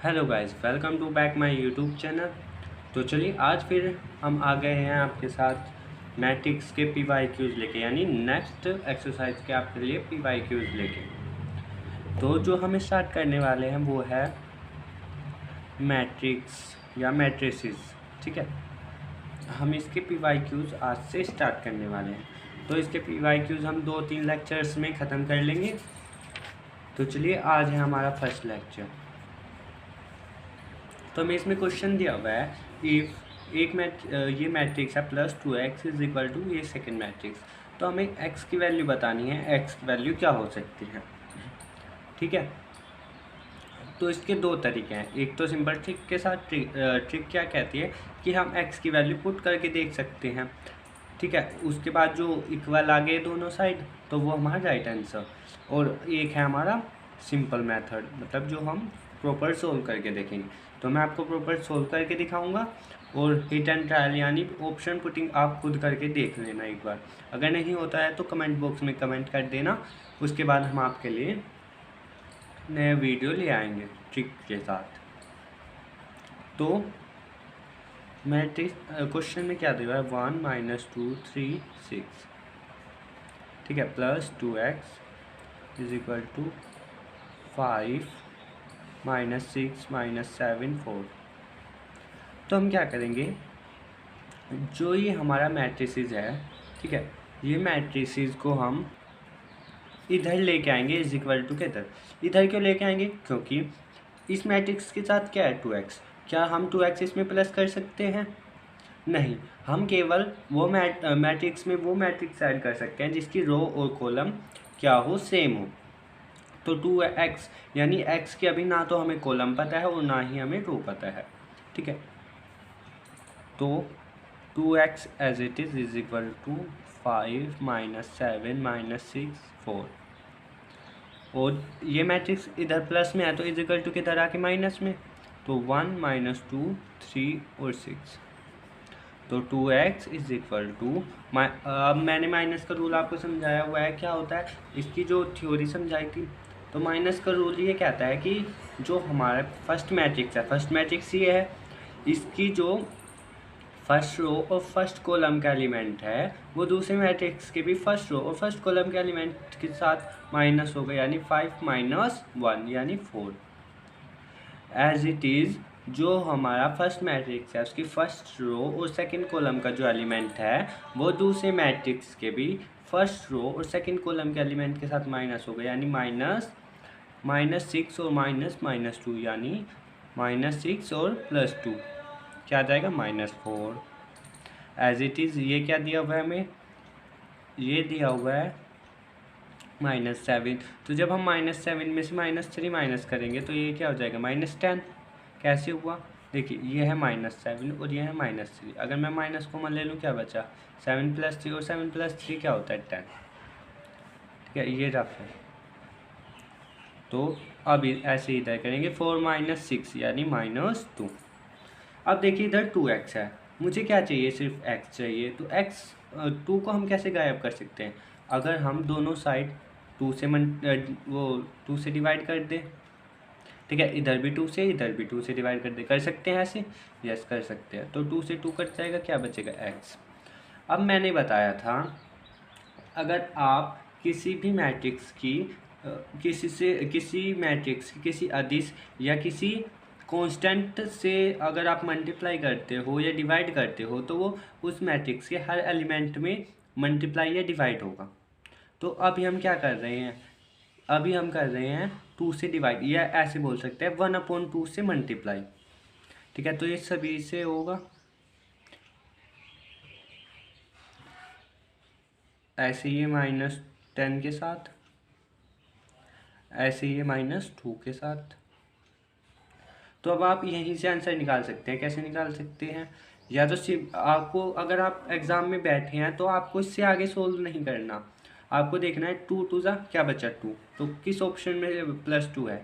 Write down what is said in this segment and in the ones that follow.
Hello guys, welcome to back my YouTube channel. तो चलिए आज फिर हम आ गए हैं आपके साथ मैट्रिक्स के पी वाई क्यूज़ लेके, यानी नेक्स्ट एक्सरसाइज के आपके लिए पी वाई क्यूज़ लेके। तो जो हम स्टार्ट करने वाले हैं वो है मैट्रिक्स या मैट्रिसेस। ठीक है, हम इसके पी वाई क्यूज़ आज से स्टार्ट करने वाले हैं। तो इसके पी वाई क्यूज़ हम 2-3 लेक्चर्स में ख़त्म कर लेंगे। तो चलिए आज है हमारा फर्स्ट लेक्चर। तो हमें इसमें क्वेश्चन दिया हुआ है, इफ़ ये मैट्रिक्स है +2x इज इक्वल टू ये सेकेंड मैट्रिक्स। तो हमें x की वैल्यू बतानी है, x की वैल्यू क्या हो सकती है। ठीक है, तो इसके दो तरीके हैं। एक तो सिंपल ट्रिक के साथ, ट्रिक क्या कहती है कि हम x की वैल्यू पुट करके देख सकते हैं। ठीक है, उसके बाद जो इक्वल आ गए दोनों साइड तो वो हमारा राइट आंसर। और एक है हमारा सिंपल मेथड, मतलब जो हम प्रॉपर सोल्व करके देखेंगे। तो मैं आपको प्रॉपर सोल्व करके दिखाऊंगा और हिट एंड ट्रायल यानी ऑप्शन पुटिंग आप खुद करके देख लेना एक बार। अगर नहीं होता है तो कमेंट बॉक्स में कमेंट कर देना, उसके बाद हम आपके लिए नए वीडियो ले आएंगे ट्रिक के साथ। तो मैट्रिक्स क्वेश्चन में क्या दिया है, 1 - 2 3 6। ठीक है, +2x इज इक्वल टू 5 - 6 - 7 4। तो हम क्या करेंगे, जो ये हमारा मैट्रिसेस है, ठीक है, ये मैट्रिसेस को हम इधर लेके आएंगे इज इक्वल टू के इधर। इधर क्यों लेके आएंगे, क्योंकि इस मैट्रिक्स के साथ क्या है 2x। क्या हम 2x इसमें प्लस कर सकते हैं? नहीं, हम केवल वो मैट्रिक्स में वो मैट्रिक्स ऐड कर सकते हैं जिसकी रो और कॉलम क्या हो, सेम हो। तो 2x यानी x की अभी ना तो हमें कॉलम पता है और ना ही हमें रो पता है। ठीक है, तो 2x as it is equal to 5 - 7 - 6 4। और ये मैट्रिक्स इधर प्लस में है तो इज इक्वल टू किधर आके माइनस में, तो 1 - 2 3 और 6। तो 2x इज इक्वल टू, अब मैंने माइनस का रूल आपको समझाया हुआ है क्या होता है, इसकी जो थ्योरी समझाई थी। तो माइनस का रूल ये कहता है कि जो हमारा फर्स्ट मैट्रिक्स है, फर्स्ट मैट्रिक्स ये है, इसकी जो फर्स्ट रो और फर्स्ट कॉलम का एलिमेंट है वो दूसरे मैट्रिक्स के भी फर्स्ट रो और फर्स्ट कॉलम के एलिमेंट के साथ माइनस होगा, यानी 5 - 1 यानी 4। एज इट इज़ जो हमारा फर्स्ट मैट्रिक्स है उसकी फर्स्ट रो और सेकंड कॉलम का जो एलिमेंट है वो दूसरे मैट्रिक्स के भी फर्स्ट रो और सेकंड कॉलम के एलिमेंट के साथ माइनस होगा, यानी -6 और -2, यानी -6 और +2 क्या आ जाएगा, -4। एज इट इज़ ये क्या दिया हुआ है हमें, ये दिया हुआ है -7। तो जब हम -7 में से -3 माइनस करेंगे तो ये क्या हो जाएगा, -10। कैसे हुआ, देखिए ये है -7 और ये है -3। अगर मैं माइनस को मान ले लूँ क्या बचा, 7 + 3 और 7 + 3 क्या होता है 10। ठीक है, ये रफ है। तो अब ऐसे इधर करेंगे 4 - 6 यानी -2। अब देखिए इधर 2x है, मुझे क्या चाहिए, सिर्फ x चाहिए। तो x 2 को हम कैसे गायब कर सकते हैं, अगर हम दोनों साइड 2 से डिवाइड कर दें। ठीक है, इधर भी 2 से इधर भी 2 से डिवाइड कर दे, कर सकते हैं ऐसे, यस कर सकते हैं। तो 2 से 2 कट जाएगा, क्या बचेगा x। अब मैंने बताया था अगर आप किसी भी मैट्रिक्स की किसी मैट्रिक्स की किसी अदिश या किसी कांस्टेंट से अगर आप मल्टीप्लाई करते हो या डिवाइड करते हो तो वो उस मैट्रिक्स के हर एलिमेंट में मल्टीप्लाई या डिवाइड होगा। तो अभी हम क्या कर रहे हैं, अभी हम कर रहे हैं 2 से डिवाइड, या ऐसे बोल सकते हैं 1/2 से मल्टीप्लाई। ठीक है, तो ये सभी से होगा, ऐसे ये -10 के साथ, ऐसे ये -2 के साथ। तो अब आप यहीं से आंसर निकाल सकते हैं। कैसे निकाल सकते हैं, या तो सिर्फ आपको, अगर आप एग्ज़ाम में बैठे हैं तो आपको इससे आगे सोल्व नहीं करना, आपको देखना है 2 2 जा क्या बचा 2। तो किस ऑप्शन में +2 है,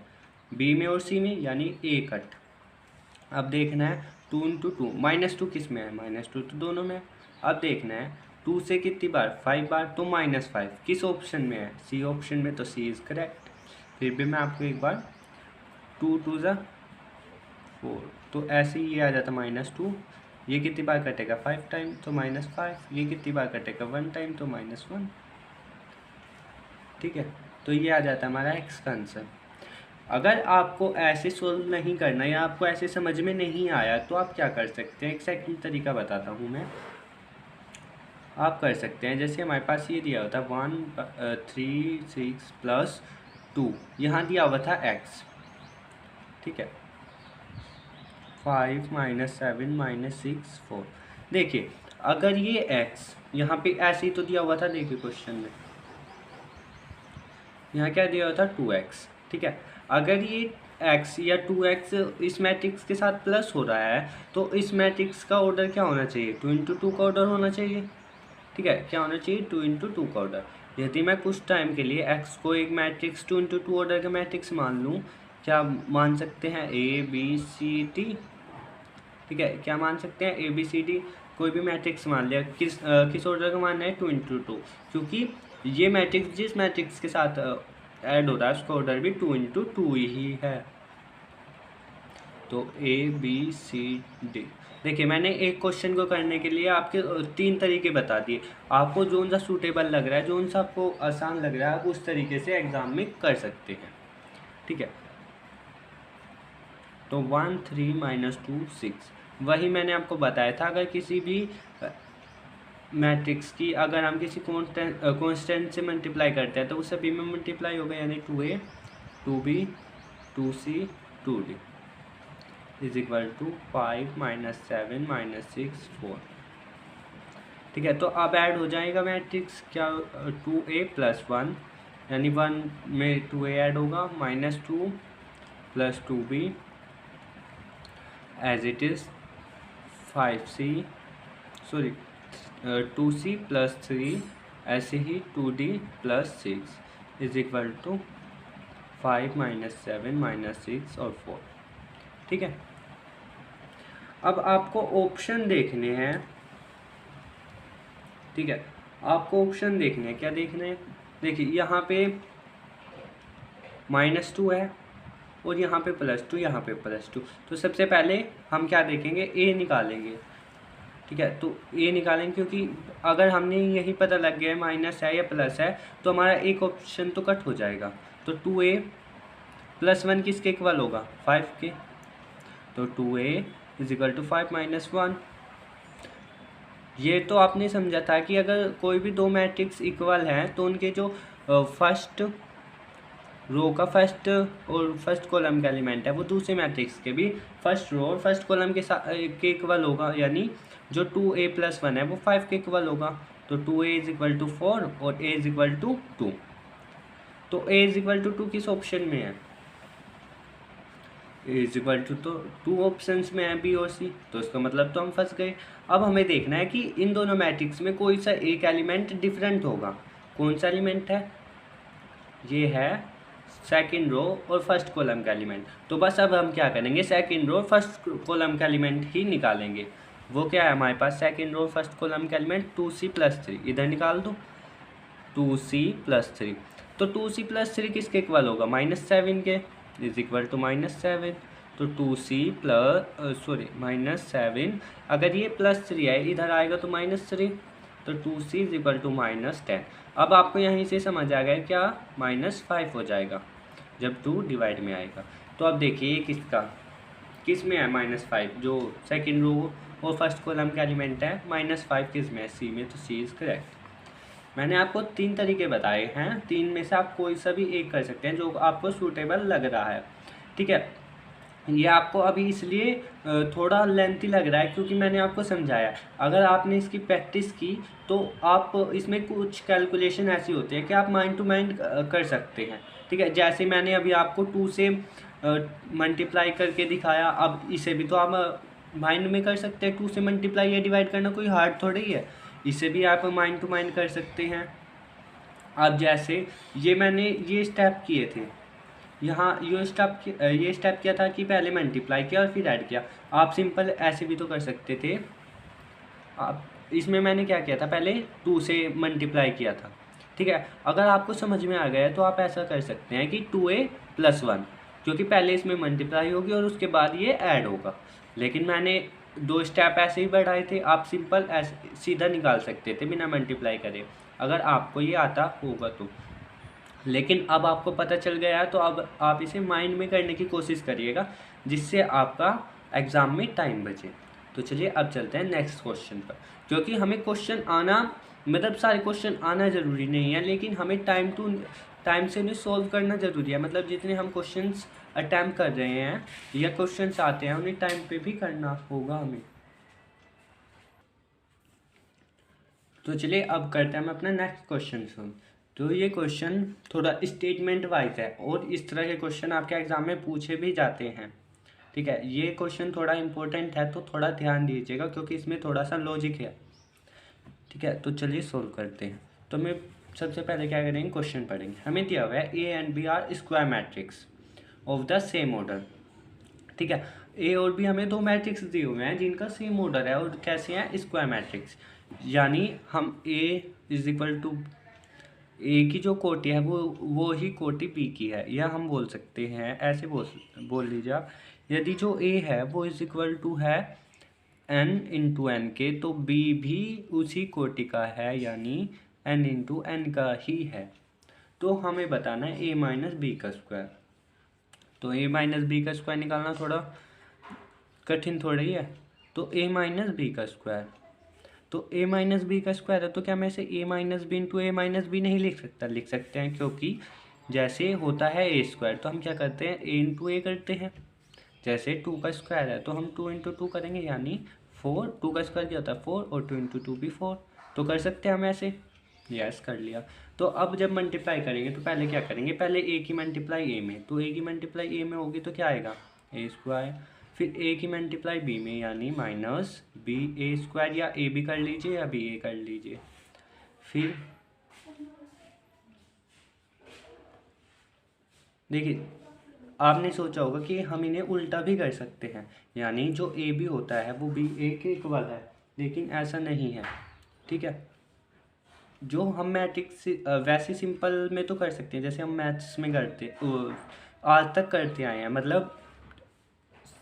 बी में और सी में, यानी ए कट। अब देखना है 2 × 2, -2 किस में है, -2 तो दोनों में है। अब देखना है 2 से कितनी बार, 5 बार, तो -5 किस ऑप्शन में है, सी ऑप्शन में, तो सी इज़ करेक्ट। फिर भी मैं आपको एक बार 2 2 जा 4, तो ऐसे ही ये आ जाता -2, ये कितनी बार कटेगा 5 टाइम तो -5, ये कितनी बार कटेगा 1 टाइम तो -1। ठीक है, तो ये आ जाता है हमारा x का आंसर। अगर आपको ऐसे सोल्व नहीं करना या आपको ऐसे समझ में नहीं आया तो आप क्या कर सकते हैं, एक सेकंड तरीका बताता हूँ मैं। आप कर सकते हैं, जैसे हमारे पास ये दिया होता है 1 3 6 प्लस 2, यहाँ दिया हुआ था x। ठीक है, 5 -7 -6 4। देखिए अगर ये x यहाँ पे ऐसे ही तो दिया हुआ था, देखिए क्वेश्चन में यहाँ क्या दिया हुआ था 2x। ठीक है, अगर ये x या 2x इस मैट्रिक्स के साथ प्लस हो रहा है तो इस मैट्रिक्स का ऑर्डर क्या होना चाहिए, 2 × 2 का ऑर्डर होना चाहिए। ठीक है, क्या होना चाहिए, 2 × 2 का ऑर्डर। यदि मैं कुछ टाइम के लिए x को एक मैट्रिक्स 2 × 2 ऑर्डर का मैट्रिक्स मान लूँ, क्या मान सकते हैं ABCD। ठीक है, क्या मान सकते हैं ABCD, कोई भी मैट्रिक्स मान लिया, किस ऑर्डर का मानना है 2 × 2, क्योंकि ये मैट्रिक्स जिस मैट्रिक्स के साथ ऐड हो रहा है उसका ऑर्डर भी 2 × 2 ही है। तो ABCD। देखिए मैंने एक क्वेश्चन को करने के लिए आपके 3 तरीके बता दिए, आपको जो सा सूटेबल लग रहा है, जो सा आपको आसान लग रहा है, आप उस तरीके से एग्ज़ाम में कर सकते हैं। ठीक है, तो 1 3 -2 6, वही मैंने आपको बताया था, अगर किसी भी मैट्रिक्स की अगर हम किसी कॉन्स्टेंट से मल्टीप्लाई करते हैं तो वो सभी में मल्टीप्लाई होगा, यानी 2a 2b 2c 2d is equal to 5 -7 -6 4। ठीक है, तो अब ऐड हो जाएगा मैट्रिक्स क्या, 2a + 1, यानी 1 में 2a ऐड होगा, -2 + 2b as it is 2c + 3, ऐसे ही 2d + 6 इज इक्वल टू 5 -7 -6 और 4। ठीक है, अब आपको ऑप्शन देखने हैं। ठीक है, आपको ऑप्शन देखने हैं, क्या देखने हैं, देखिए यहाँ पे -2 है और यहाँ पे +2, यहाँ पे +2, तो सबसे पहले हम क्या देखेंगे, a निकालेंगे। ठीक है, तो a निकालेंगे, क्योंकि अगर हमने यही पता लग गया है माइनस है या प्लस है तो हमारा एक ऑप्शन तो कट हो जाएगा। तो 2a + 1 किसके इक्वल होगा, 5 के, तो 2a = 5 - 1। ये तो आपने समझा था कि अगर कोई भी दो मैट्रिक्स इक्वल हैं तो उनके जो फर्स्ट रो का फर्स्ट और फर्स्ट कॉलम का एलिमेंट है वो दूसरे मैट्रिक्स के भी फर्स्ट रो और फर्स्ट कॉलम के साथ के इक्वल होगा, यानी जो 2a + 1 है वो 5 के इक्वल होगा। तो 2a = 4 और a = 2। तो a = 2 किस ऑप्शन में है, a = तो 2 ऑप्शंस में है, बी और सी, तो इसका मतलब तो हम फंस गए। अब हमें देखना है कि इन दोनों मैट्रिक्स में कोई सा एक एलिमेंट डिफरेंट होगा। कौन सा एलिमेंट है, ये है सेकंड रो और फर्स्ट कॉलम का एलिमेंट। तो बस अब हम क्या करेंगे, सेकंड रो और फर्स्ट कॉलम का एलिमेंट ही निकालेंगे। वो क्या है हमारे पास, सेकंड रो फर्स्ट कॉलम का एलिमेंट 2c + 3, इधर निकाल दो 2c + 3। तो 2c + 3 किसके इक्वल होगा, -7 के, इज इक्वल टू -7। तो 2c -7, अगर ये +3 है इधर आएगा तो -3, तो 2c = -10। अब आपको यहीं से समझ आ गया क्या, -5 हो जाएगा जब 2 डिवाइड में आएगा। तो अब देखिए ये किस में है -5, जो सेकंड रो और फर्स्ट कॉलम का एलिमेंट है, -5 किस में है, सी में, तो सी इज़ करेक्ट। मैंने आपको 3 तरीके बताए हैं, 3 में से आप कोई सा भी एक कर सकते हैं जो आपको सूटेबल लग रहा है। ठीक है, ये आपको अभी इसलिए थोड़ा लेंथी लग रहा है क्योंकि मैंने आपको समझाया। अगर आपने इसकी प्रैक्टिस की तो आप इसमें कुछ कैलकुलेशन ऐसी होती है कि आप माइंड टू माइंड कर सकते हैं। ठीक है, जैसे मैंने अभी आपको 2 से मल्टीप्लाई करके दिखाया, अब इसे भी तो आप माइंड में कर सकते हैं। 2 से मल्टीप्लाई या डिवाइड करना कोई हार्ड थोड़ी है, इसे भी आप माइंड टू माइंड कर सकते हैं। अब जैसे ये मैंने ये स्टेप किए थे, यहाँ ये स्टेप किया था कि पहले मल्टीप्लाई किया और फिर ऐड किया। आप सिंपल ऐसे भी तो कर सकते थे। आप इसमें मैंने क्या किया था, पहले 2 से मल्टीप्लाई किया था। ठीक है, अगर आपको समझ में आ गया तो आप ऐसा कर सकते हैं कि 2a + 1, क्योंकि पहले इसमें मल्टीप्लाई होगी और उसके बाद ये ऐड होगा। लेकिन मैंने 2 स्टेप ऐसे ही बढ़ाए थे, आप सिंपल ऐसे सीधा निकाल सकते थे बिना मल्टीप्लाई करे, अगर आपको ये आता होगा तो। लेकिन अब आपको पता चल गया है, तो अब आप इसे माइंड में करने की कोशिश करिएगा, जिससे आपका एग्ज़ाम में टाइम बचे। तो चलिए अब चलते हैं नेक्स्ट क्वेश्चन पर, क्योंकि हमें क्वेश्चन आना, मतलब सारे क्वेश्चन आना ज़रूरी नहीं है, लेकिन हमें टाइम से उन्हें सॉल्व करना ज़रूरी है। मतलब जितने हम क्वेश्चंस अटैम्प्ट कर रहे हैं या क्वेश्चंस आते हैं, उन्हें टाइम पे भी करना होगा हमें। तो चलिए अब करते हैं हम अपना नेक्स्ट क्वेश्चन सुन। तो ये क्वेश्चन थोड़ा स्टेटमेंट वाइज है, और इस तरह के क्वेश्चन आपके एग्ज़ाम में पूछे भी जाते हैं। ठीक है, ये क्वेश्चन थोड़ा इंपॉर्टेंट है, तो थोड़ा ध्यान दीजिएगा, क्योंकि इसमें थोड़ा सा लॉजिक है। ठीक है, तो चलिए सोल्व करते हैं। तो मैं सबसे पहले क्या करेंगे, क्वेश्चन पढ़ेंगे। हमें दिया हुआ है A and B are square matrix of the same order. ठीक है, ए और बी हमें 2 मैट्रिक्स दिए हुए हैं जिनका सेम ऑर्डर है और कैसे हैं, स्क्वायर मैट्रिक्स। यानी हम ए इज इक्वल टू, ए की जो कोटि है वो ही कोटि बी की है, या हम बोल सकते हैं ऐसे बोल लीजिए आप, यदि जो ए है वो इज इक्वल टू है n इंटू एन के, तो बी भी उसी कोटि का है, यानी n इंटू एन का ही है। तो हमें बताना है a माइनस बी का स्क्वायर। तो a माइनस बी का स्क्वायर निकालना थोड़ा कठिन थोड़ी है। तो a माइनस बी का स्क्वायर, तो a माइनस बी का स्क्वायर है, तो क्या मैं इसे a minus B into A minus B नहीं लिख सकता? लिख सकते हैं, क्योंकि जैसे होता है ए स्क्वायर, तो हम क्या करते हैं, a इंटू ए करते हैं। जैसे 2 का स्क्वायर है, तो हम 2 इंटू 2 करेंगे, यानी 4। 2 का स्क्वायर क्या होता है 4, और 2 इंटू 2 भी 4। तो कर सकते हैं हम ऐसे, यस कर लिया। तो अब जब मल्टीप्लाई करेंगे, तो पहले क्या करेंगे, पहले ए की मल्टीप्लाई ए में, तो ए की मल्टीप्लाई ए में होगी तो क्या आएगा, ए स्क्वायर। फिर ए की मल्टीप्लाई बी में, यानी माइनस बी ए स्क्वायर, या ए भी कर लीजिए या बी ए कर लीजिए। फिर देखिए, आपने सोचा होगा कि हम इन्हें उल्टा भी कर सकते हैं, यानी जो ए बी होता है वो बी ए के इक्वल है, लेकिन ऐसा नहीं है। ठीक है, जो हम मैट्रिक्स वैसे सिंपल में तो कर सकते हैं, जैसे हम मैथ्स में करते आज तक करते आए हैं, मतलब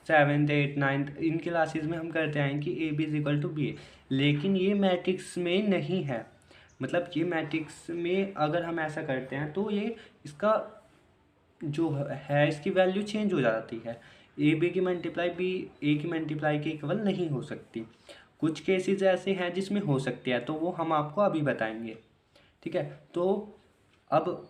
7th 8th 9th इन क्लासेस में हम करते आए हैं कि A B is equal to B A. लेकिन ये मैट्रिक्स में नहीं है, मतलब ये मैट्रिक्स में अगर हम ऐसा करते हैं तो ये इसका जो है इसकी वैल्यू चेंज हो जाती है। ए बी की मल्टीप्लाई बी ए की मल्टीप्लाई के इक्वल नहीं हो सकती। कुछ केसेस ऐसे हैं जिसमें हो सकते हैं, तो वो हम आपको अभी बताएंगे। ठीक है, तो अब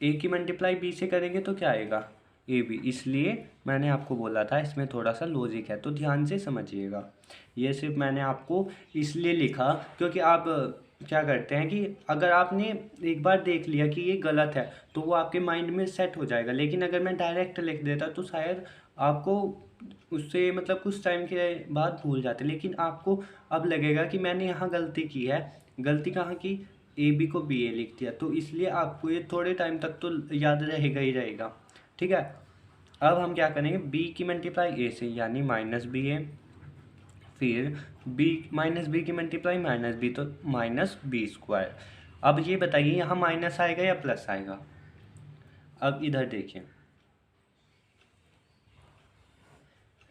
ए की मल्टीप्लाई बी से करेंगे तो क्या आएगा, ए बी। इसलिए मैंने आपको बोला था इसमें थोड़ा सा लॉजिक है, तो ध्यान से समझिएगा। ये सिर्फ मैंने आपको इसलिए लिखा क्योंकि आप क्या करते हैं कि अगर आपने एक बार देख लिया कि ये गलत है, तो वो आपके माइंड में सेट हो जाएगा। लेकिन अगर मैं डायरेक्ट लिख देता तो शायद आपको उससे मतलब कुछ टाइम के बाद भूल जाते। लेकिन आपको अब लगेगा कि मैंने यहाँ गलती की है। गलती कहाँ की, ए बी को बी ए लिख दिया, तो इसलिए आपको ये थोड़े टाइम तक तो याद रहेगा ही रहेगा। ठीक है, अब हम क्या करेंगे, बी की मल्टीप्लाई ए से, यानी माइनस बी ए। फिर बी माइनस बी की मल्टीप्लाई माइनस बी, तो माइनस बी स्क्वायर। अब ये बताइए यहाँ माइनस आएगा या प्लस आएगा। अब इधर देखिए,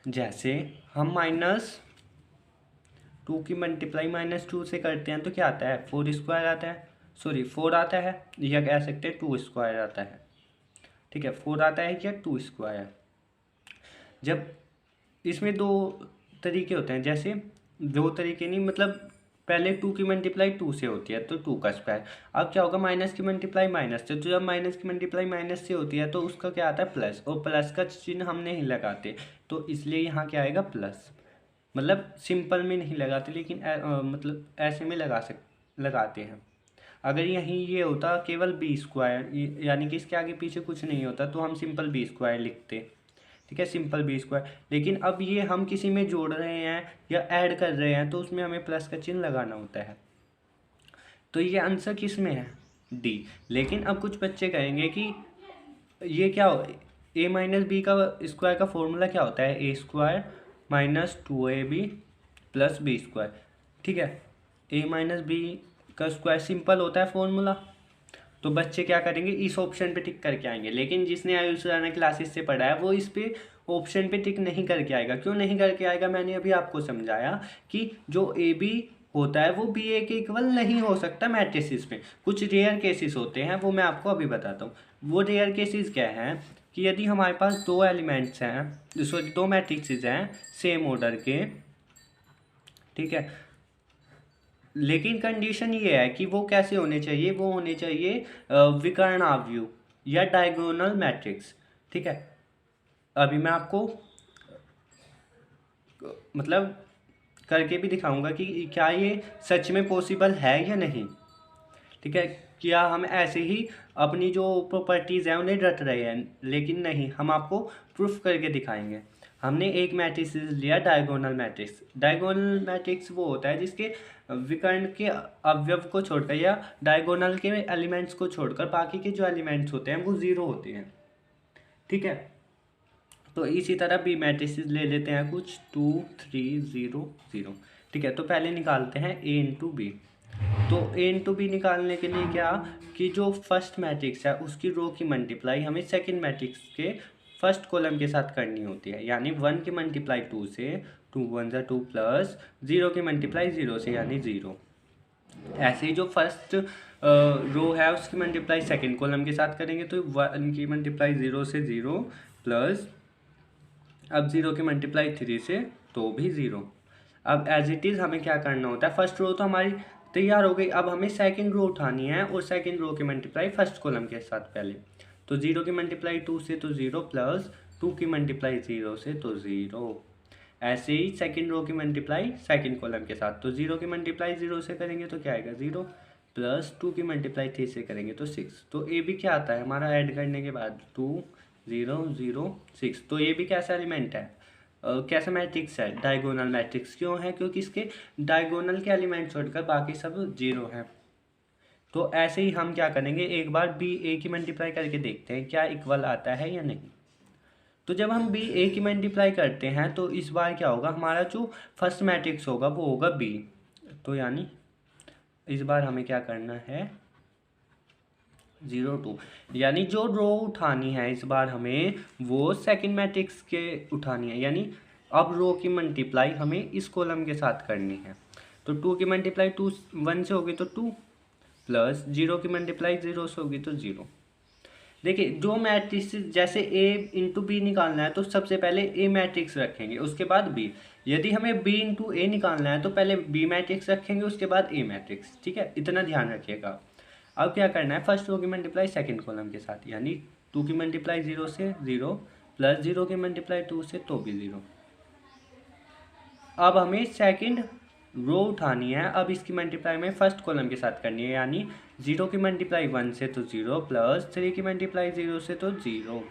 जैसे हम -2 की मल्टीप्लाई -2 से करते हैं तो क्या आता है, 4 स्क्वायर आता है, सॉरी 4 आता है, या कह सकते हैं 2 स्क्वायर आता है। ठीक है, 4 आता है या 2 स्क्वायर। जब इसमें 2 तरीके होते हैं, जैसे 2 तरीके नहीं, मतलब पहले 2 की मल्टीप्लाई 2 से होती है तो 2 का स्क्वायर। अब क्या होगा, माइनस की मल्टीप्लाई माइनस से, तो जब माइनस की मल्टीप्लाई माइनस से होती है तो उसका क्या आता है प्लस, और प्लस का चिन्ह हम नहीं लगाते, तो इसलिए यहाँ क्या आएगा प्लस। मतलब सिंपल में नहीं लगाते, लेकिन मतलब ऐसे में लगाते हैं। अगर यहीं ये होता केवल बी स्क्वायर, यानी कि इसके आगे पीछे कुछ नहीं होता, तो हम सिंपल बी स्क्वायर लिखते। ठीक है, सिंपल बी स्क्वायर। लेकिन अब ये हम किसी में जोड़ रहे हैं या ऐड कर रहे हैं, तो उसमें हमें प्लस का चिन्ह लगाना होता है। तो ये आंसर किस में है, डी। लेकिन अब कुछ बच्चे कहेंगे कि ये क्या हो, ए माइनस बी का स्क्वायर का फॉर्मूला क्या होता है, A square minus 2ab plus B square. ठीक है, ए माइनस बी का स्क्वायर सिंपल होता है फॉर्मूला, तो बच्चे क्या करेंगे, इस ऑप्शन पे टिक करके आएंगे। लेकिन जिसने आयुष राणा क्लासेस से पढ़ा है वो इस पे ऑप्शन पे टिक नहीं करके आएगा। क्यों नहीं करके आएगा, मैंने अभी आपको समझाया कि जो ए बी होता है वो बी ए के इक्वल नहीं हो सकता मैट्रिसेस में। कुछ रेयर केसेस होते हैं, वो मैं आपको अभी बताता हूँ। वो रेयर केसेस क्या हैं कि यदि हमारे पास दो एलिमेंट्स हैं, सॉरी दो मैट्रिक्सेस हैं सेम ऑर्डर के, ठीक है, लेकिन कंडीशन ये है कि वो कैसे होने चाहिए, वो होने चाहिए विकर्णावयव या डायगोनल मैट्रिक्स। ठीक है, अभी मैं आपको मतलब करके भी दिखाऊंगा कि क्या ये सच में पॉसिबल है या नहीं। ठीक है, क्या हम ऐसे ही अपनी जो प्रॉपर्टीज़ हैं उन्हें रट रहे हैं, लेकिन नहीं, हम आपको प्रूफ करके दिखाएंगे। हमने एक मैट्रिक्स लिया डायगोनल मैट्रिक्स। डायगोनल मैट्रिक्स वो होता है जिसके विकर्ण के अवयव को छोड़कर या डायगोनल के एलिमेंट्स को छोड़कर बाकी के जो एलिमेंट्स होते हैं वो ज़ीरो होते हैं। ठीक है, तो इसी तरह बी मैट्रिसेस ले लेते हैं कुछ 2 3 0 0। ठीक है, तो पहले निकालते हैं ए इंटू बी। तो ए इंटू बी निकालने के लिए क्या कि जो फर्स्ट मैट्रिक्स है उसकी रो की मल्टीप्लाई हमें सेकंड मैट्रिक्स के फर्स्ट कॉलम के साथ करनी होती है, यानी 1 की मल्टीप्लाई 2 से, 2 1 ज़ा 2 प्लस 0 की मल्टीप्लाई 0 से यानी 0। ऐसे ही जो फर्स्ट रो है उसकी मल्टीप्लाई सेकंड कॉलम के साथ करेंगे तो 1 की मल्टीप्लाई 0 से 0 प्लस अब 0 की मल्टीप्लाई 3 से तो भी 0। अब एज इट इज़ हमें क्या करना होता है, फर्स्ट रो तो हमारी तैयार हो गई, अब हमें सेकंड रो उठानी है और सेकंड रो की मल्टीप्लाई फर्स्ट कॉलम के साथ पहले। तो 0 की मल्टीप्लाई 2 से तो 0 प्लस 2 की मल्टीप्लाई 0 से तो 0। ऐसे ही सेकंड रो की मल्टीप्लाई सेकंड कॉलम के साथ, तो 0 की मल्टीप्लाई 0 से करेंगे तो क्या आएगा 0 प्लस 2 की मल्टीप्लाई 3 से करेंगे तो 6। तो ए भी क्या आता है हमारा ऐड करने के बाद 2 0 0 6। तो ये भी कैसा एलिमेंट है, कैसा मैट्रिक्स है, डायगोनल मैट्रिक्स। क्यों है, क्योंकि इसके डायगोनल के एलिमेंट छोड़कर बाकी सब 0 हैं। तो ऐसे ही हम क्या करेंगे, एक बार बी ए की मल्टीप्लाई करके देखते हैं क्या इक्वल आता है या नहीं। तो जब हम बी ए की मल्टीप्लाई करते हैं तो इस बार क्या होगा, हमारा जो फर्स्ट मैट्रिक्स होगा वो होगा बी। तो यानी इस बार हमें क्या करना है 0 2, यानी जो रो उठानी है इस बार हमें वो सेकंड मैट्रिक्स के उठानी है, यानी अब रो की मल्टीप्लाई हमें इस कॉलम के साथ करनी है। तो 2 की मल्टीप्लाई 2 1 से होगी तो 2 प्लस 0 की मल्टीप्लाई 0 से होगी तो 0। देखिए जो मैट्रिक्स जैसे ए इंटू बी निकालना है तो सबसे पहले ए मैट्रिक्स रखेंगे उसके बाद बी। यदि हमें बी इंटू ए निकालना है तो पहले बी मैट्रिक्स रखेंगे उसके बाद ए मैट्रिक्स। ठीक है, इतना ध्यान रखिएगा। अब क्या करना है, फर्स्ट रो की मल्टीप्लाई सेकंड कॉलम के साथ, यानी 2 की मल्टीप्लाई 0 से 0 प्लस 0 की मल्टीप्लाई 2 से तो भी 0। अब हमें सेकंड रो उठानी है, अब इसकी मल्टीप्लाई में फर्स्ट कॉलम के साथ करनी है, यानी 0 की मल्टीप्लाई 1 से तो 0 प्लस 3 की मल्टीप्लाई 0 से तो 0।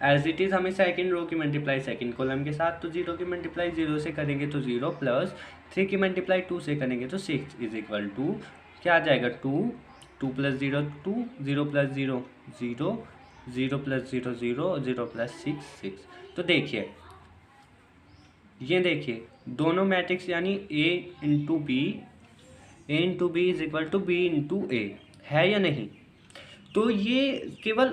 एज इट इज़ हमें सेकंड रो की मल्टीप्लाई सेकंड कॉलम के साथ, तो 0 की मल्टीप्लाई 0 से करेंगे तो 0 प्लस 3 की मल्टीप्लाई 2 से करेंगे तो 6 इज इक्वल टू क्या आ जाएगा 2 2 प्लस 0 2 0 प्लस 0 0 0 प्लस 0 0 0 प्लस 6 6। तो देखिए ये देखिए दोनों मैट्रिक्स यानी A into B is equal to B into A है या नहीं। तो ये केवल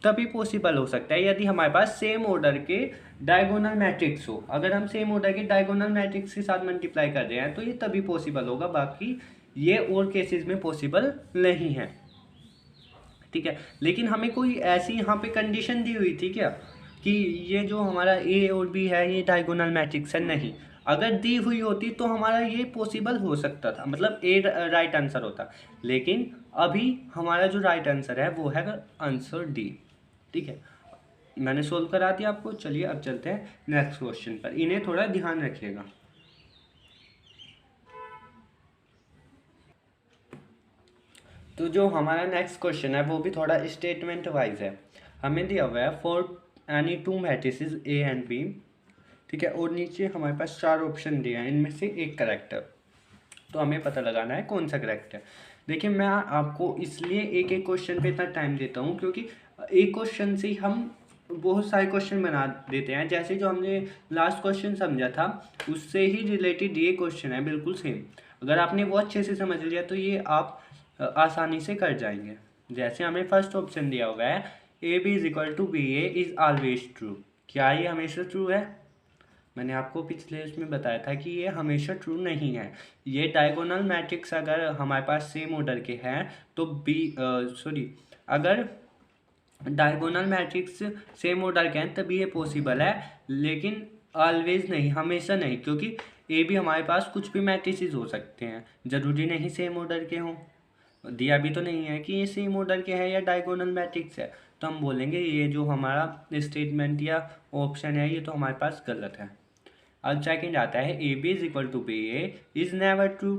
तभी पॉसिबल हो सकता है यदि हमारे पास सेम ऑर्डर के डायगोनल मैट्रिक्स हो। अगर हम सेम ऑर्डर के डायगोनल मैट्रिक्स के साथ मल्टीप्लाई कर रहे हैं तो ये तभी पॉसिबल होगा, बाकी ये और केसेस में पॉसिबल नहीं है। ठीक है, लेकिन हमें कोई ऐसी यहाँ पे कंडीशन दी हुई थी क्या कि ये जो हमारा ए और बी है ये डायगोनल मैट्रिक्स है, नहीं। अगर दी हुई होती तो हमारा ये पॉसिबल हो सकता था, मतलब ए राइट आंसर होता। लेकिन अभी हमारा जो राइट आंसर है वो है आंसर डी। ठीक है, मैंने सोल्व करा दिया आपको। चलिए अब चलते हैं नेक्स्ट क्वेश्चन पर, इन्हें थोड़ा ध्यान रखिएगा। तो जो हमारा नेक्स्ट क्वेश्चन है वो भी थोड़ा स्टेटमेंट वाइज है। हमें दिया हुआ है for any two matrices A and B. ठीक है, और नीचे हमारे पास 4 ऑप्शन दिए हैं, इनमें से एक करेक्ट है। तो हमें पता लगाना है कौन सा करेक्ट है। देखिए मैं आपको इसलिए एक एक क्वेश्चन पे इतना टाइम देता हूँ क्योंकि एक क्वेश्चन से हम बहुत सारे क्वेश्चन बना देते हैं। जैसे जो हमने लास्ट क्वेश्चन समझा था उससे ही रिलेटेड ये क्वेश्चन है, बिल्कुल सेम। अगर आपने वो अच्छे से समझ लिया तो ये आप आसानी से कर जाएंगे। जैसे हमें फर्स्ट ऑप्शन दिया हुआ है A B is equal to B A is always true, क्या ये हमेशा ट्रू है? मैंने आपको पिछले इसमें बताया था कि ये हमेशा ट्रू नहीं है। ये डायगोनल मैट्रिक्स अगर हमारे पास सेम ऑर्डर के हैं तो अगर डायगोनल मैट्रिक्स सेम ऑर्डर के हैं तभी ये पॉसिबल है, लेकिन ऑलवेज नहीं, हमेशा नहीं, क्योंकि ए भी हमारे पास कुछ भी मैट्रिसेस हो सकते हैं, ज़रूरी नहीं सेम ऑर्डर के हों। दिया भी तो नहीं है कि ये सेम ऑर्डर के हैं या डायगोनल मैट्रिक्स है, तो हम बोलेंगे ये जो हमारा स्टेटमेंट या ऑप्शन है ये तो हमारे पास गलत है। अब सेकंड आता है A B is equal to B A is never true,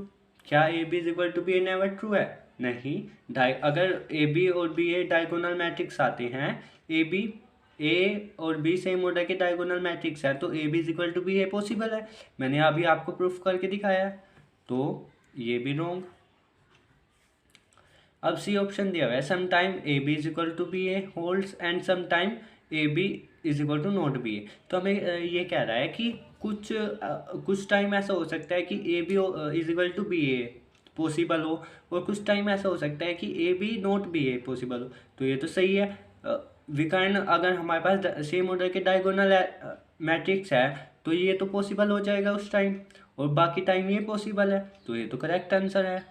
क्या A B is equal to B A never true है? नहीं। अगर ए बी और बी ए डायगोनल मैट्रिक्स आते हैं, ए और बी सेम ऑर्डर के डायगोनल मैट्रिक्स है, तो A B is equal to B A possible है। मैंने अभी आपको प्रूफ करके दिखाया है, तो ये भी रॉन्ग। अब सी ऑप्शन दिया हुआ है some time A B is equal to B A holds and some time A B is equal to not B A. तो हमें ये कह रहा है कि कुछ टाइम ऐसा हो सकता है कि A B is equal to B A possible हो, और कुछ टाइम ऐसा हो सकता है कि A B not B A possible हो। तो ये तो सही है। विकर्ण अगर हमारे पास सेम ऑर्डर के डायगोनल मैट्रिक्स है तो ये तो पॉसिबल हो जाएगा उस टाइम, और बाकी टाइम ये पॉसिबल है, तो ये तो करेक्ट आंसर है।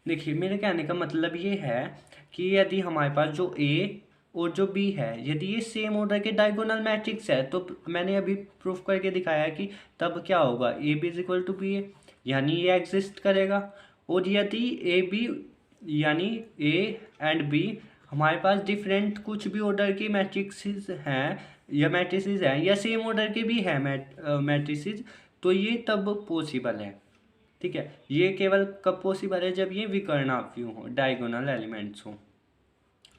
देखिए मेरे कहने का मतलब ये है कि यदि हमारे पास जो ए और जो बी है यदि ये सेम ऑर्डर के डायगोनल मैट्रिक्स है, तो मैंने अभी प्रूफ करके दिखाया कि तब क्या होगा, A B is equal to B A, यानी ये एग्जिस्ट करेगा। और यदि ए बी यानी ए एंड बी हमारे पास डिफरेंट कुछ भी ऑर्डर के मैट्रिक्सेस हैं या मैट्रिसेस हैं या सेम ऑर्डर के भी हैं मैट्रिसेस, तो ये तब पॉसिबल है। ठीक है, ये केवल कब पॉसिबल है, जब ये विकर्णावयव हो, डायगोनल एलिमेंट्स हो।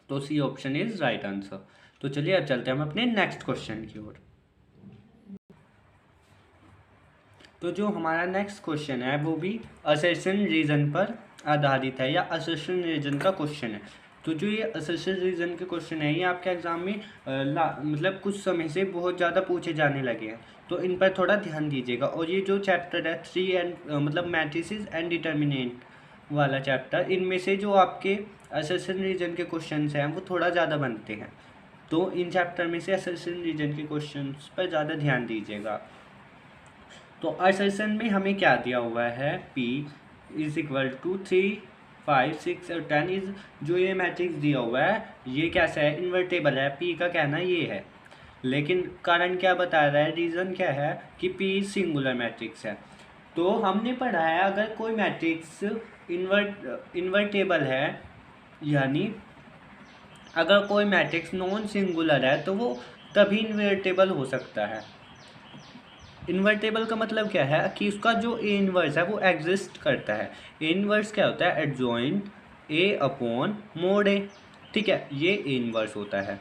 तो C option is right answer. तो चलिए अब चलते हैं हम अपने नेक्स्ट क्वेश्चन की ओर। तो जो हमारा नेक्स्ट क्वेश्चन है वो भी असर्शन रीजन पर आधारित है या असर्शन रीजन का क्वेश्चन है। तो जो ये असर्शन रीजन के क्वेश्चन है ये आपके एग्जाम में मतलब कुछ समय से बहुत ज़्यादा पूछे जाने लगे हैं, तो इन पर थोड़ा ध्यान दीजिएगा। और ये जो चैप्टर है 3 एंड मतलब मैट्रिसेस एंड डिटर्मिनेंट वाला चैप्टर, इनमें से जो आपके असर्शन रीजन के क्वेश्चंस हैं वो थोड़ा ज़्यादा बनते हैं, तो इन चैप्टर में से असर्शन रीजन के क्वेश्चंस पर ज़्यादा ध्यान दीजिएगा। तो असर्शन में हमें क्या दिया हुआ है, P इज इक्वल टू 3, 5, 6 और 10 इज, जो ये मैट्रिक्स दिया हुआ है ये कैसा है, इन्वर्टेबल है। P का कहना ये है, लेकिन कारण क्या बता रहा है, रीज़न क्या है कि P सिंगुलर मैट्रिक्स है। तो हमने पढ़ा है अगर कोई मैट्रिक्स इन्वर्टेबल है, यानी अगर कोई मैट्रिक्स नॉन सिंगुलर है तो वो तभी इन्वर्टेबल हो सकता है। इन्वर्टेबल का मतलब क्या है कि उसका जो ए इन्वर्स है वो एग्जिस्ट करता है। ए इन्वर्स क्या होता है, एडजॉइंट ए अपॉन मोड ए। ठीक है, ये ए इन्वर्स होता है,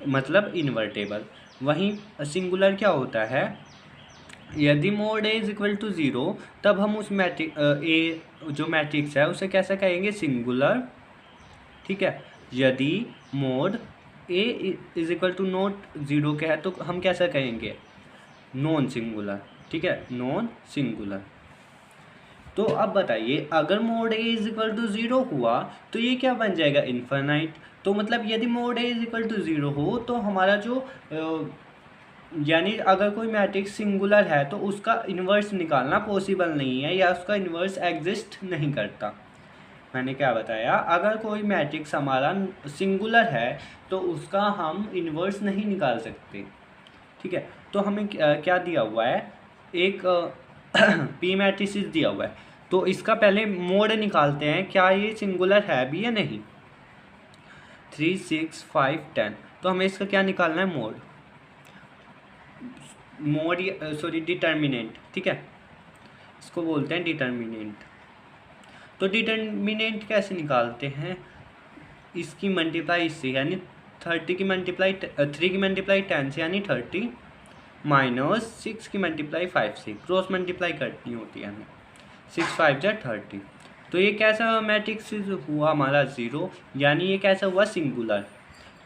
मतलब इन्वर्टेबल। वहीं सिंगुलर क्या होता है, यदि mod A is equal to 0 तब हम उस ए जो मैट्रिक्स है उसे कैसा कहेंगे, सिंगुलर। ठीक है, यदि mod A is equal to not 0 का है तो हम कैसा कहेंगे, नॉन सिंगुलर। ठीक है, नॉन सिंगुलर। तो अब बताइए अगर mod A is equal to 0 हुआ तो ये क्या बन जाएगा, इन्फिनाइट। तो मतलब यदि mod A is equal to 0 हो तो हमारा जो यानी अगर कोई मैट्रिक्स सिंगुलर है तो उसका इन्वर्स निकालना पॉसिबल नहीं है या उसका इन्वर्स एग्जिस्ट नहीं करता। मैंने क्या बताया, अगर कोई मैट्रिक्स हमारा सिंगुलर है तो उसका हम इन्वर्स नहीं निकाल सकते। ठीक है, तो हमें क्या दिया हुआ है, एक पी मैट्रिक्स दिया हुआ है, तो इसका पहले मोड निकालते हैं, क्या ये सिंगुलर है भी या नहीं। 3, 6, 5, 10, तो हमें इसका क्या निकालना है, डिटर्मिनेंट। ठीक है, इसको बोलते हैं डिटर्मिनेंट। तो डिटर्मिनेंट कैसे निकालते हैं, इसकी मल्टीप्लाई इससे, यानी 3 की मल्टीप्लाई 10 से यानी 30 माइनस 6 की मल्टीप्लाई 5 से, क्रॉस मल्टीप्लाई करनी होती है हमें, 6, 5 जा 30। तो ये कैसा मैट्रिक्स हुआ हमारा 0, यानी ये कैसा हुआ, सिंगुलर।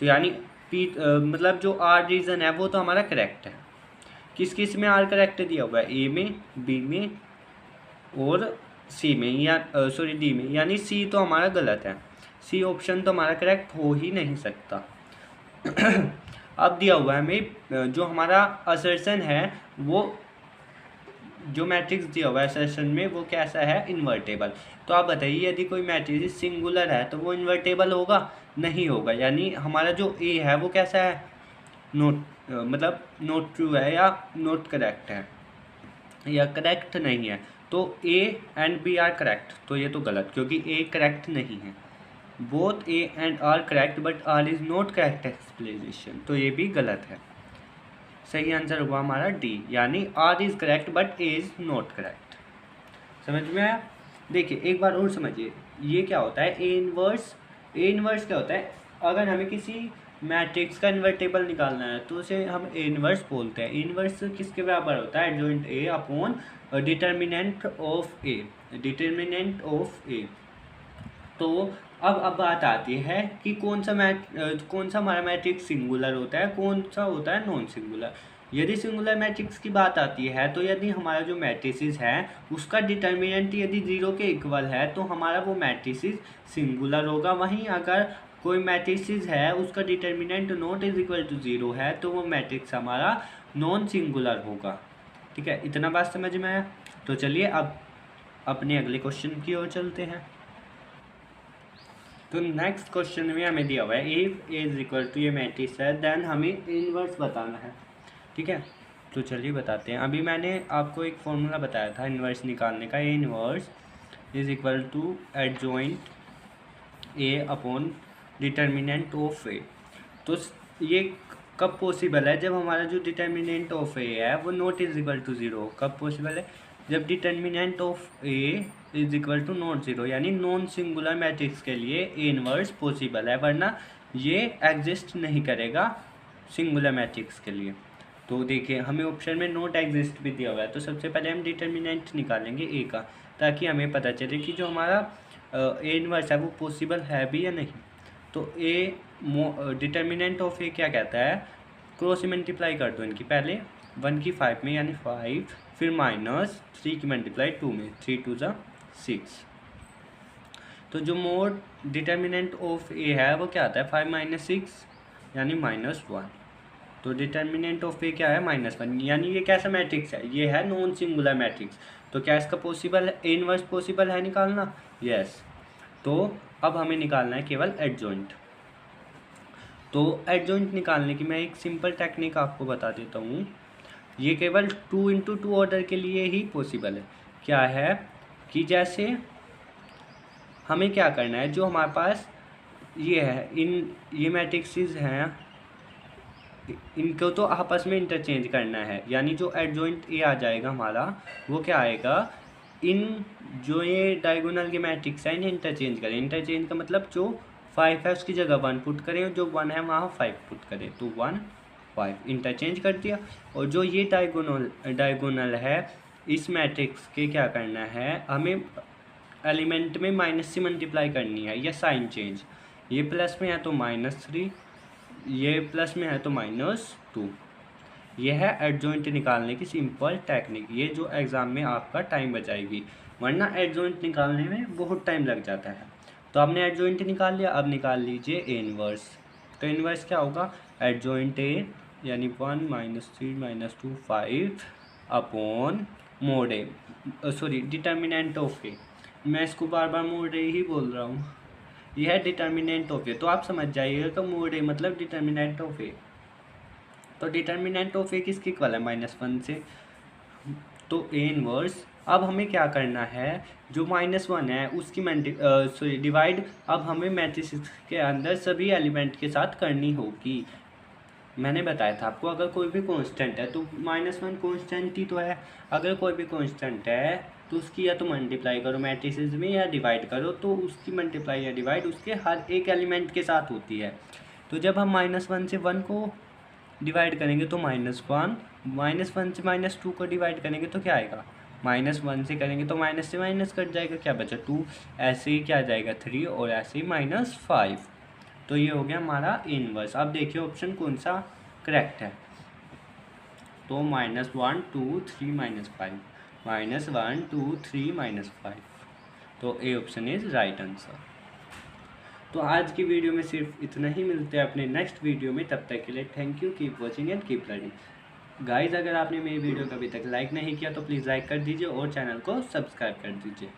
तो यानी पी मतलब जो आर रीजन है वो तो हमारा करेक्ट है। किस किस में आर करेक्ट दिया हुआ है, ए में, बी में और सी में, या डी में, यानी सी तो हमारा गलत है। सी ऑप्शन तो हमारा करेक्ट हो ही नहीं सकता। अब दिया हुआ है हमें जो हमारा असर्शन है वो, जो मैट्रिक्स दिया हुआ है असर्शन में वो कैसा है, इन्वर्टेबल। तो आप बताइए यदि कोई मैट्रिक्स सिंगुलर है तो वो इन्वर्टेबल होगा, नहीं होगा। यानी हमारा जो ए है वो कैसा है, नोट मतलब नोट ट्रू है या नोट करेक्ट है या करेक्ट नहीं है। तो A and B are correct, तो ये तो गलत, क्योंकि ए करेक्ट नहीं है। Both A and R correct but R is not correct explanation, तो ये भी गलत है। सही आंसर हुआ हमारा डी, यानी R is correct but A is not correct. समझ में आया? देखिए एक बार और समझिए, ये क्या होता है ए इनवर्स। ए इनवर्स क्या होता है, अगर हमें किसी मैट्रिक्स का इन्वर्टेबल निकालना है तो उसे हम ए इनवर्स बोलते हैं। इनवर्स किसके बराबर होता है, adjoint A upon determinant of A, determinant of A. तो अब बात आती है कि कौन सा हमारा मैट्रिक्स सिंगुलर होता है, कौन सा होता है नॉन सिंगुलर। यदि सिंगुलर मैट्रिक्स की बात आती है तो यदि हमारा जो मैट्रिसेस है उसका डिटर्मिनेंट यदि 0 के इक्वल है तो हमारा वो मैट्रिसेस सिंगुलर होगा। वहीं अगर कोई मैट्रिसेस है उसका determinant not is equal to 0 है तो वो मैट्रिक्स हमारा नॉन सिंगुलर होगा। ठीक है, इतना बात समझ में आया? तो चलिए अब अपने अगले क्वेश्चन की ओर चलते हैं। तो नेक्स्ट क्वेश्चन में हमें दिया हुआ है if A is equal to ये मैट्रिक्स है देन हमें इनवर्स बताना है। ठीक है, तो चलिए बताते हैं। अभी मैंने आपको एक फॉर्मूला बताया था इनवर्स निकालने का, A inverse is equal to adjoint A upon determinant of A. तो ये कब पॉसिबल है, जब हमारा जो डिटर्मिनेंट ऑफ ए है वो नॉट इज इक्वल टू 0। कब पॉसिबल है, जब determinant of A is equal to not 0, यानी नॉन सिंगुलर मैट्रिक्स के लिए ए इनवर्स पॉसिबल है, वरना ये एग्जिस्ट नहीं करेगा सिंगुलर मैट्रिक्स के लिए। तो देखिए हमें ऑप्शन में नॉट एग्जिस्ट भी दिया हुआ है, तो सबसे पहले हम डिटर्मिनेंट निकालेंगे ए का, ताकि हमें पता चले कि जो हमारा ए इनवर्स है वो पॉसिबल है भी या नहीं। तो ए डिटर्मिनेंट ऑफ ए क्या कहता है, क्रॉस मल्टीप्लाई कर दो इनकी, पहले 1 की 5 में यानी 5, फिर माइनस 3 की मल्टीप्लाई 2 में, 3 2 ज़ा 6। तो जो मोड डिटर्मिनेंट ऑफ ए है वो क्या आता है, 5 माइनस 6 यानी -1। तो डिटर्मिनेंट ऑफ ए क्या है, -1, यानी ये कैसा मैट्रिक्स है, ये है नॉन सिंगुलर मैट्रिक्स। तो क्या इसका पॉसिबल है, ए इनवर्स पॉसिबल है निकालना? यस। तो अब हमें निकालना है केवल एडजॉइंट। तो एडजॉइंट निकालने की मैं एक सिंपल टेक्निक आपको बता देता हूँ। ये केवल 2 × 2 ऑर्डर के लिए ही पॉसिबल है। क्या है कि जैसे हमें क्या करना है, जो हमारे पास ये है, ये मैट्रिक्सेस हैं, इनको तो आपस में इंटरचेंज करना है। यानी जो एडजॉइंट ए आ जाएगा हमारा वो क्या आएगा, इन जो ये डायगोनल के मैट्रिक्स हैं इन्हें इंटरचेंज करें। इंटरचेंज का मतलब जो 5 है उसकी जगह 1 पुट करें, जो 1 है वहाँ 5 पुट करें, तो 1 5 इंटरचेंज कर दिया। और जो ये डायगोनल है इस मैट्रिक्स के क्या करना है, हमें एलिमेंट में माइनस से मल्टीप्लाई करनी है, या साइन चेंज। ये प्लस में है तो -3, ये प्लस में है तो -2। ये है एडजॉइंट निकालने की सिंपल टेक्निक, ये जो एग्ज़ाम में आपका टाइम बचाएगी, वरना एडजॉइंट निकालने में बहुत टाइम लग जाता है। तो आपने एडजॉइंट निकाल लिया, अब निकाल लीजिए ए इनवर्स। तो इनवर्स क्या होगा, एडजॉइंट ए यानी 1 -3 -2 5 upon mod A, sorry determinant of A. मैं इसको बार बार मोड ए ही बोल रहा हूँ, यह है डिटर्मिनेंट ऑफ ए। तो आप समझ जाइएगा कि मोड ए मतलब डिटर्मिनेंट ऑफ ए। तो डिटर्मिनेंट ऑफ ए किसके इक्वल है, -1 से। तो ए इनवर्स, अब हमें क्या करना है, जो -1 है उसकी डिवाइड अब हमें मैट्रिक्स के अंदर सभी एलिमेंट के साथ करनी होगी। मैंने बताया था आपको, अगर कोई भी कांस्टेंट है तो -1 कांस्टेंट ही तो है। अगर कोई भी कांस्टेंट है तो उसकी या तो मल्टीप्लाई करो मैट्रिसेस में या डिवाइड करो, तो उसकी मल्टीप्लाई या डिवाइड उसके हर एक एलिमेंट के साथ होती है। तो जब हम -1 से 1 को डिवाइड करेंगे तो -1, -1 से -2 को डिवाइड करेंगे तो क्या आएगा, -1 से करेंगे तो माइनस से माइनस कट जाएगा, क्या बचा 2, ऐसे ही क्या जाएगा 3, और ऐसे ही -5। तो ये हो गया हमारा इनवर्स। अब देखिए ऑप्शन कौन सा करेक्ट है। तो -1 2 3 -5, -1 2 3 -5, तो A option is right answer. तो आज की वीडियो में सिर्फ इतना ही, मिलते हैं अपने नेक्स्ट वीडियो में। तब तक के लिए thank you, keep watching and keep learning. Guys अगर आपने मेरी वीडियो को अभी तक लाइक नहीं किया तो प्लीज़ लाइक कर दीजिए और चैनल को सब्सक्राइब कर दीजिए।